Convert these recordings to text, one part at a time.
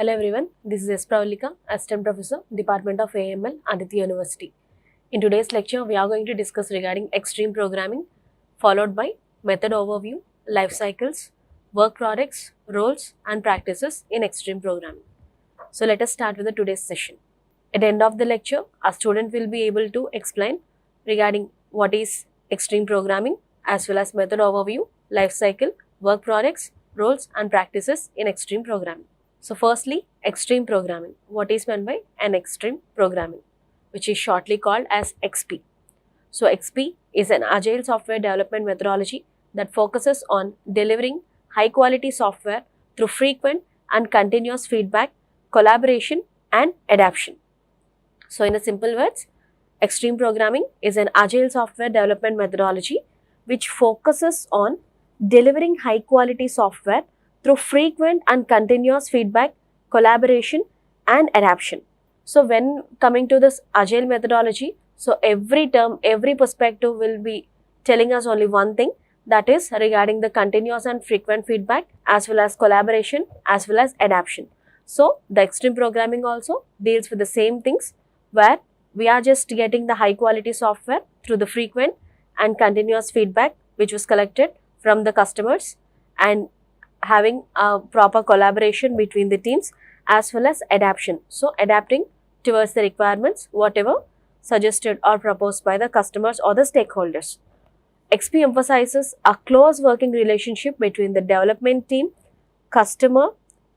Hello everyone, this is S. Pravalika, Assistant Professor, Department of AML, Aditya University. In today's lecture, we are going to discuss regarding extreme programming, followed by method overview, life cycles, work products, roles, and practices in extreme programming. So let us start with the today's session. At the end of the lecture, our student will be able to explain regarding what is extreme programming as well as method overview, life cycle, work products, roles, and practices in extreme programming. So firstly, extreme programming. What is meant by an extreme programming, which is shortly called as XP. So XP is an agile software development methodology that focuses on delivering high quality software through frequent and continuous feedback, collaboration, and adaptation. So in a simple words, extreme programming is an agile software development methodology which focuses on delivering high quality software through frequent and continuous feedback, collaboration, and adaptation. So when coming to this agile methodology, so every term, every perspective will be telling us only one thing, that is regarding the continuous and frequent feedback as well as collaboration as well as adaptation. So the extreme programming also deals with the same things, where we are just getting the high quality software through the frequent and continuous feedback which was collected from the customers, and having a proper collaboration between the teams as well as adaptation. So adapting towards the requirements whatever suggested or proposed by the customers or the stakeholders. XP emphasizes a close working relationship between the development team, customer,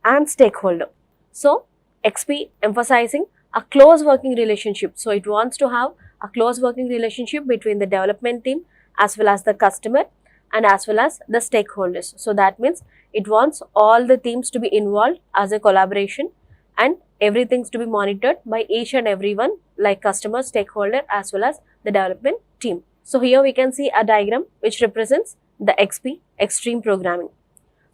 and stakeholder. So XP emphasizing a close working relationship. So it wants to have a close working relationship between the development team as well as the customer and as well as the stakeholders. So that means it wants all the teams to be involved as a collaboration, and everything's to be monitored by each and everyone, like customer, stakeholder as well as the development team. So here we can see a diagram which represents the XP, extreme programming.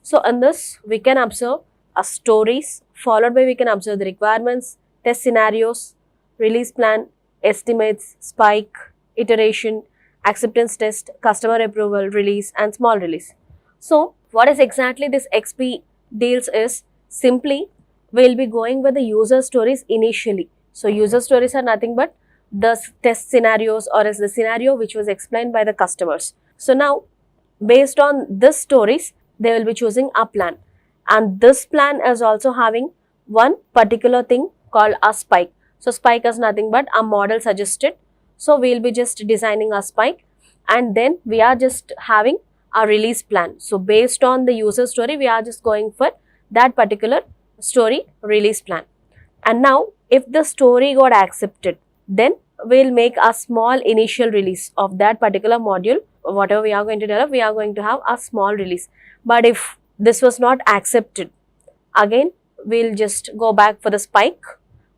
So in this we can observe a stories, followed by we can observe the requirements, test scenarios, release plan, estimates, spike, iteration, acceptance test, customer approval, release, and small release. So what is exactly this XP deals is simply we'll be going with the user stories initially. So user stories are nothing but the test scenarios or as the scenario which was explained by the customers. So now based on this stories, they will be choosing a plan, and this plan is also having one particular thing called a spike. So spike is nothing but a model suggested. So we'll be just designing a spike, and then we are just having a release plan. So based on the user story, we are just going for that particular story release plan. And now if the story got accepted, then we'll make a small initial release of that particular module. Whatever we are going to develop, we are going to have a small release. But if this was not accepted, again we'll just go back for the spike.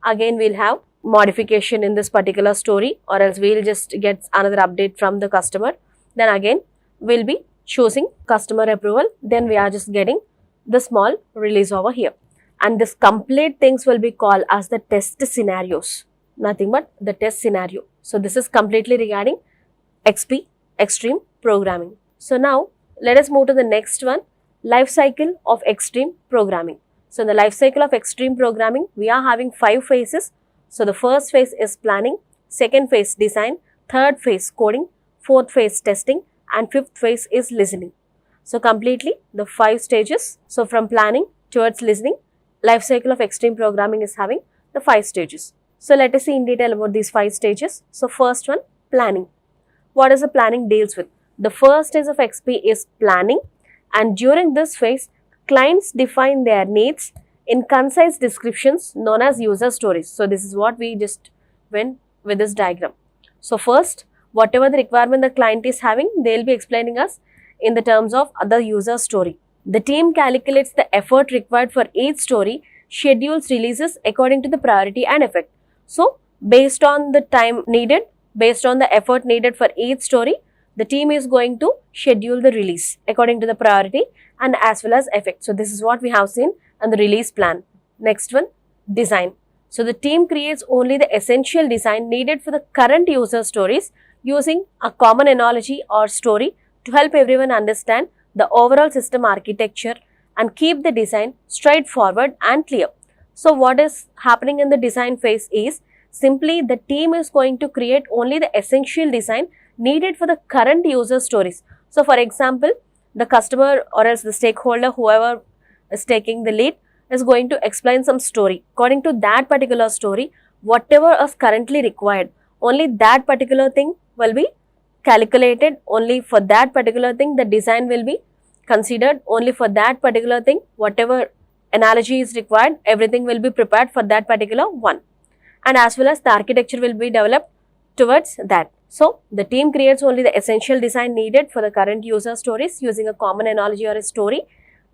Again we'll have modification in this particular story, or else we'll just get another update from the customer. Then again we'll be choosing customer approval. Then we are just getting the small release over here, and this complete things will be called as the test scenarios, nothing but the test scenario. So this is completely regarding XP, extreme programming. So now let us move to the next one, life cycle of extreme programming. So in the life cycle of extreme programming, we are having 5 phases. So the first phase is planning, second phase design, third phase coding, fourth phase testing, and fifth phase is listening. So completely the 5 stages. So from planning towards listening, life cycle of extreme programming is having the 5 stages. So let us see in detail about these 5 stages. So first one, planning. What is the planning deals with? The first stage of XP is planning, and during this phase, clients define their needs in concise descriptions known as user stories. So this is what we just went with this diagram. So first, whatever the requirement the client is having, they will be explaining us in the terms of the user story. The team calculates the effort required for each story, schedules releases according to the priority and effect. So based on the time needed, based on the effort needed for each story, the team is going to schedule the release according to the priority and as well as effect. So this is what we have seen in the release plan. Next one, design. So the team creates only the essential design needed for the current user stories using a common analogy or story to help everyone understand the overall system architecture and keep the design straightforward and clear. So what is happening in the design phase is simply the team is going to create only the essential design needed for the current user stories. So for example, the customer or else the stakeholder, whoever is taking the lead, is going to explain some story. According to that particular story, whatever is currently required, only that particular thing will be calculated. Only for that particular thing the design will be considered. Only for that particular thing, whatever analogy is required, everything will be prepared for that particular one, and as well as the architecture will be developed towards that. So the team creates only the essential design needed for the current user stories using a common analogy or a story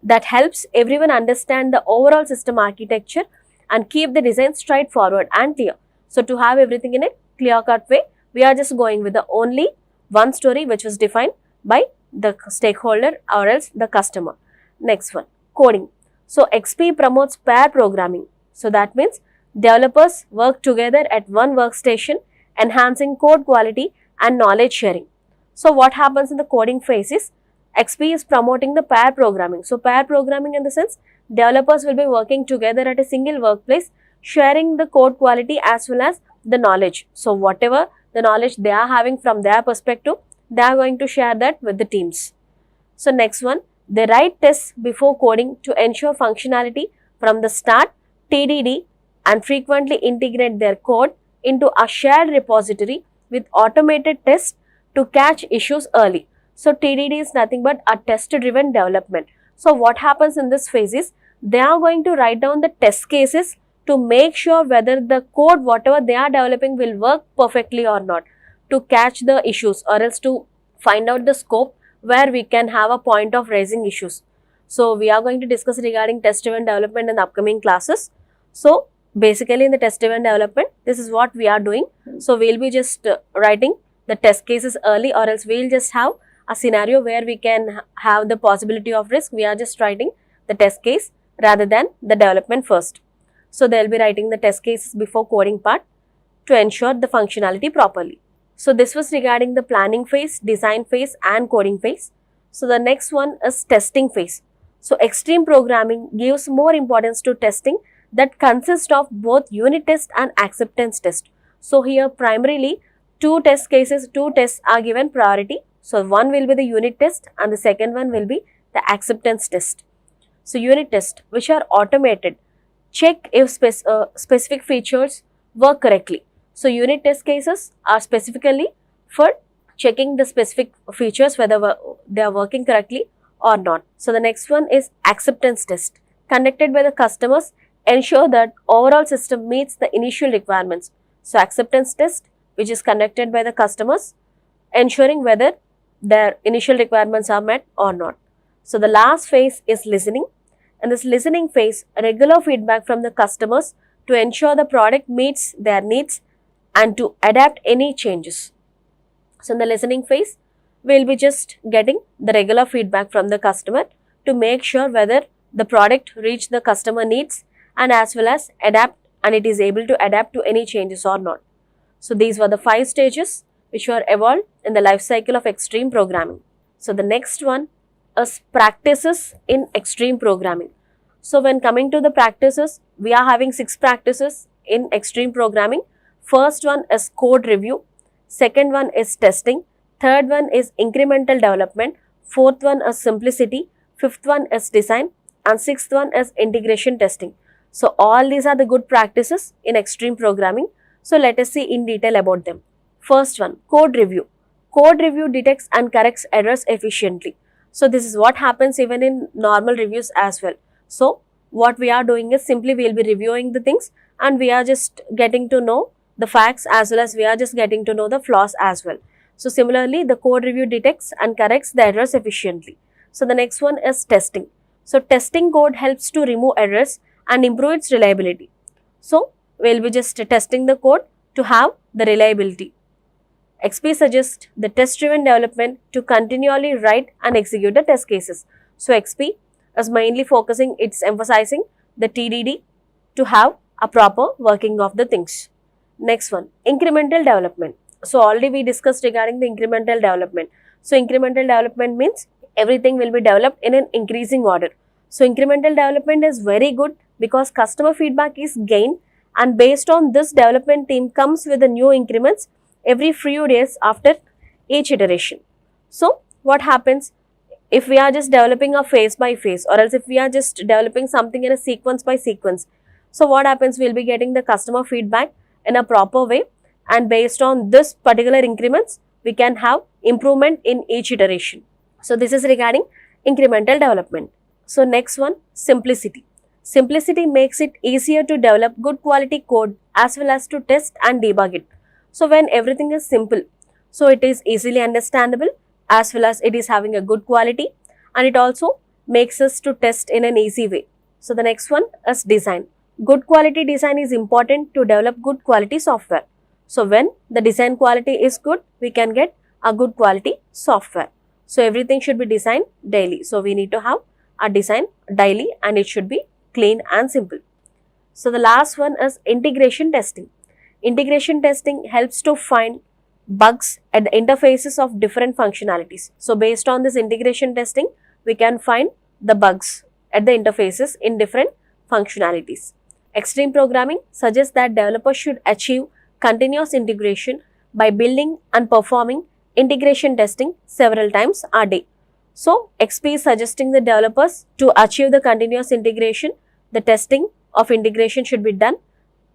that helps everyone understand the overall system architecture and keep the design straightforward and clear. So to have everything in a clear cut way, we are just going with the only one story which was defined by the stakeholder or else the customer. Next one, coding. So XP promotes pair programming. So that means developers work together at one workstation, enhancing code quality and knowledge sharing. So what happens in the coding phase is XP is promoting the pair programming. So pair programming in the sense developers will be working together at a single workplace, sharing the code quality as well as the knowledge. So whatever the knowledge they are having from their perspective, they are going to share that with the teams. So next one, they write tests before coding to ensure functionality from the start, TDD, and frequently integrate their code into a shared repository with automated tests to catch issues early. So TDD is nothing but a test-driven development. So what happens in this phase is they are going to write down the test cases to make sure whether the code whatever they are developing will work perfectly or not, to catch the issues or else to find out the scope where we can have a point of raising issues. So we are going to discuss regarding test-driven development in the upcoming classes. So basically in the test-driven development, this is what we are doing. So we'll be just writing the test cases early, or else we'll just have a scenario where we can have the possibility of risk. We are just writing the test case rather than the development first. So they'll be writing the test cases before coding part to ensure the functionality properly. So this was regarding the planning phase, design phase and coding phase. So the next one is testing phase. So extreme programming gives more importance to testing that consists of both unit test and acceptance test. So here primarily two test cases, two tests are given priority. So one will be the unit test and the second one will be the acceptance test. So unit test, which are automated, check if specific features work correctly. So unit test cases are specifically for checking the specific features whether they are working correctly or not. So the next one is acceptance test, conducted by the customers, ensure that overall system meets the initial requirements. So acceptance test, which is conducted by the customers, ensuring whether their initial requirements are met or not. So the last phase is listening. In this listening phase, regular feedback from the customers to ensure the product meets their needs and to adapt any changes. So in the listening phase, we will be just getting the regular feedback from the customer to make sure whether the product reach the customer needs and as well as adapt, and it is able to adapt to any changes or not. So these were the 5 stages which were evolved in the life cycle of extreme programming. So the next one is practices in extreme programming. So when coming to the practices, we are having 6 practices in extreme programming. First one is code review, second one is testing, third one is incremental development, fourth one is simplicity, fifth one is design, and sixth one is integration testing. So all these are the good practices in extreme programming. So let us see in detail about them. First one, code review. Code review detects and corrects errors efficiently. So this is what happens even in normal reviews as well. So what we are doing is simply we will be reviewing the things and we are just getting to know the facts as well as we are just getting to know the flaws as well. So similarly, the code review detects and corrects the errors efficiently. So the next one is testing. So testing code helps to remove errors and improve its reliability. So we will be just testing the code to have the reliability. XP suggests the test-driven development to continually write and execute the test cases. So XP is mainly focusing, it's emphasizing the TDD to have a proper working of the things. Next one, incremental development. So already we discussed regarding the incremental development. So incremental development means everything will be developed in an increasing order. So incremental development is very good because customer feedback is gained, and based on this, development team comes with the new increments every few days after each iteration. So what happens if we are just developing a phase by phase, or else if we are just developing something in a sequence by sequence? So what happens, we'll be getting the customer feedback in a proper way, and based on this particular increments, we can have improvement in each iteration. So this is regarding incremental development. So next one, simplicity. Simplicity makes it easier to develop good quality code as well as to test and debug it. So when everything is simple, so it is easily understandable as well as it is having a good quality, and it also makes us to test in an easy way. So the next one is design. Good quality design is important to develop good quality software. So when the design quality is good, we can get a good quality software. So everything should be designed daily. So we need to have a design daily, and it should be clean and simple. So the last one is integration testing. Integration testing helps to find bugs at the interfaces of different functionalities. So based on this integration testing, we can find the bugs at the interfaces in different functionalities. Extreme programming suggests that developers should achieve continuous integration by building and performing integration testing several times a day. So XP is suggesting the developers to achieve the continuous integration, the testing of integration should be done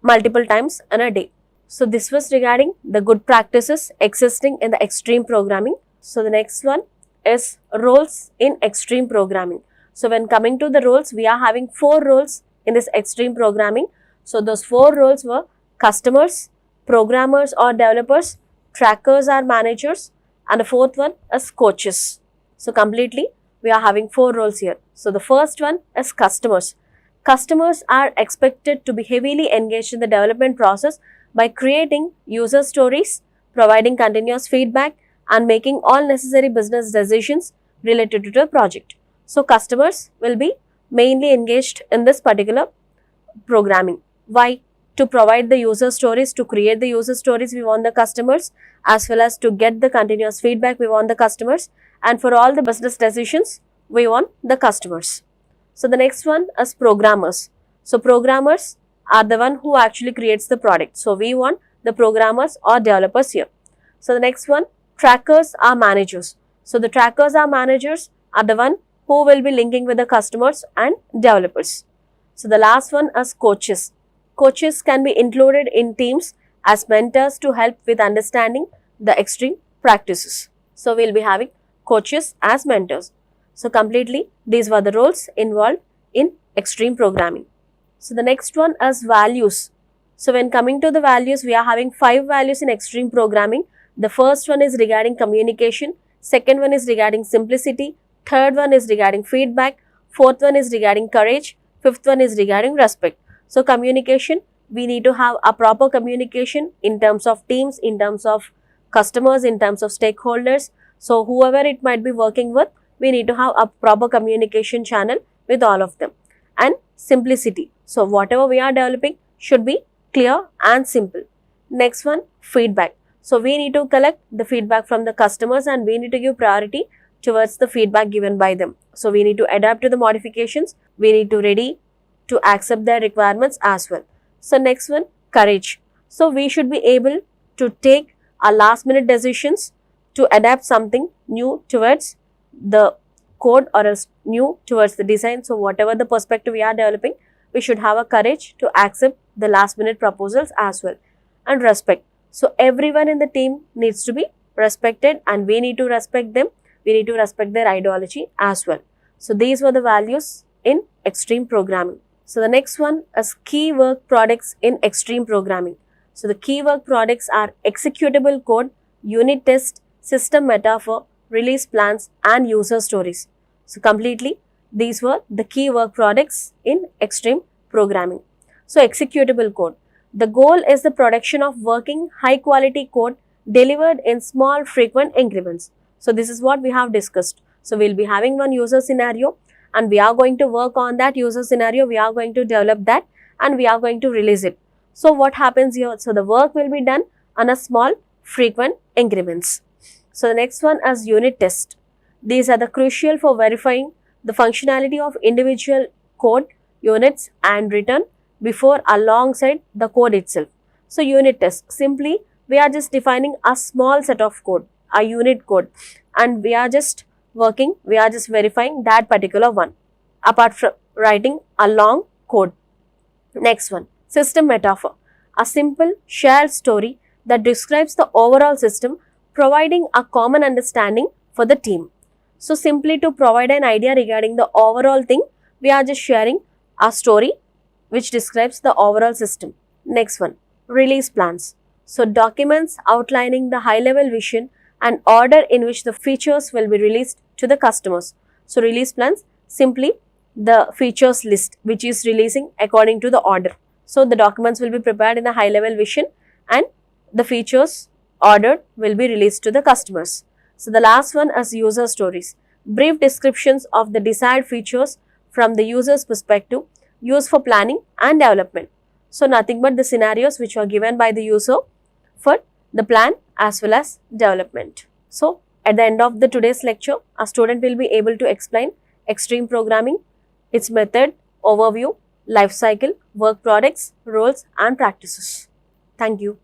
multiple times in a day. So this was regarding the good practices existing in the extreme programming. So the next one is roles in extreme programming. So when coming to the roles, we are having 4 roles in this extreme programming. So those 4 roles were customers, programmers or developers, trackers or managers, and the 4th one is coaches. So completely we are having 4 roles here. So the first one is customers. Customers are expected to be heavily engaged in the development process by creating user stories, providing continuous feedback, and making all necessary business decisions related to the project. So customers will be mainly engaged in this particular programming. Why? To provide the user stories, to create the user stories, we want the customers, as well as to get the continuous feedback, we want the customers, and for all the business decisions, we want the customers. So the next one is programmers. So programmers are the one who actually creates the product. So we want the programmers or developers here. So the next one, trackers are managers. So the trackers are managers are the one who will be linking with the customers and developers. So the last one is coaches. Coaches can be included in teams as mentors to help with understanding the extreme practices. So we'll be having coaches as mentors. So completely these were the roles involved in extreme programming. So the next one is values. So when coming to the values, we are having 5 values in extreme programming. The first one is regarding communication, second one is regarding simplicity, third one is regarding feedback, fourth one is regarding courage, fifth one is regarding respect. So communication, we need to have a proper communication in terms of teams, in terms of customers, in terms of stakeholders. So whoever it might be working with, we need to have a proper communication channel with all of them. And simplicity. So whatever we are developing should be clear and simple. Next one, feedback. So we need to collect the feedback from the customers, and we need to give priority towards the feedback given by them. So we need to adapt to the modifications. We need to ready to accept their requirements as well. So next one, courage. So we should be able to take our last minute decisions to adapt something new towards the code or else new towards the design. So whatever the perspective we are developing, we should have a courage to accept the last minute proposals as well. And respect. So everyone in the team needs to be respected, and we need to respect them. We need to respect their ideology as well. So these were the values in extreme programming. So the next one is key work products in extreme programming. So the key work products are executable code, unit test, system metaphor, release plans, and user stories. So completely these were the key work products in extreme programming. So executable code. The goal is the production of working high quality code delivered in small frequent increments. So this is what we have discussed. So we'll be having one user scenario, and we are going to work on that user scenario. We are going to develop that, and we are going to release it. So what happens here? So the work will be done on a small frequent increments. So the next one is unit test. These are the crucial for verifying the functionality of individual code units and written before alongside the code itself. So unit test, simply we are just defining a small set of code, a unit code, and we are just verifying that particular one apart from writing a long code. Next one, system metaphor, a simple shared story that describes the overall system, providing a common understanding for the team. So simply to provide an idea regarding the overall thing, we are just sharing a story which describes the overall system. Next one, release plans. So documents outlining the high level vision and order in which the features will be released to the customers. So release plans, simply the features list which is releasing according to the order. So the documents will be prepared in a high level vision and the features ordered will be released to the customers. So the last one is user stories, brief descriptions of the desired features from the user's perspective, used for planning and development. So nothing but the scenarios which are given by the user for the plan as well as development. So at the end of the today's lecture, a student will be able to explain extreme programming, its method, overview, life cycle, work products, roles and practices. Thank you.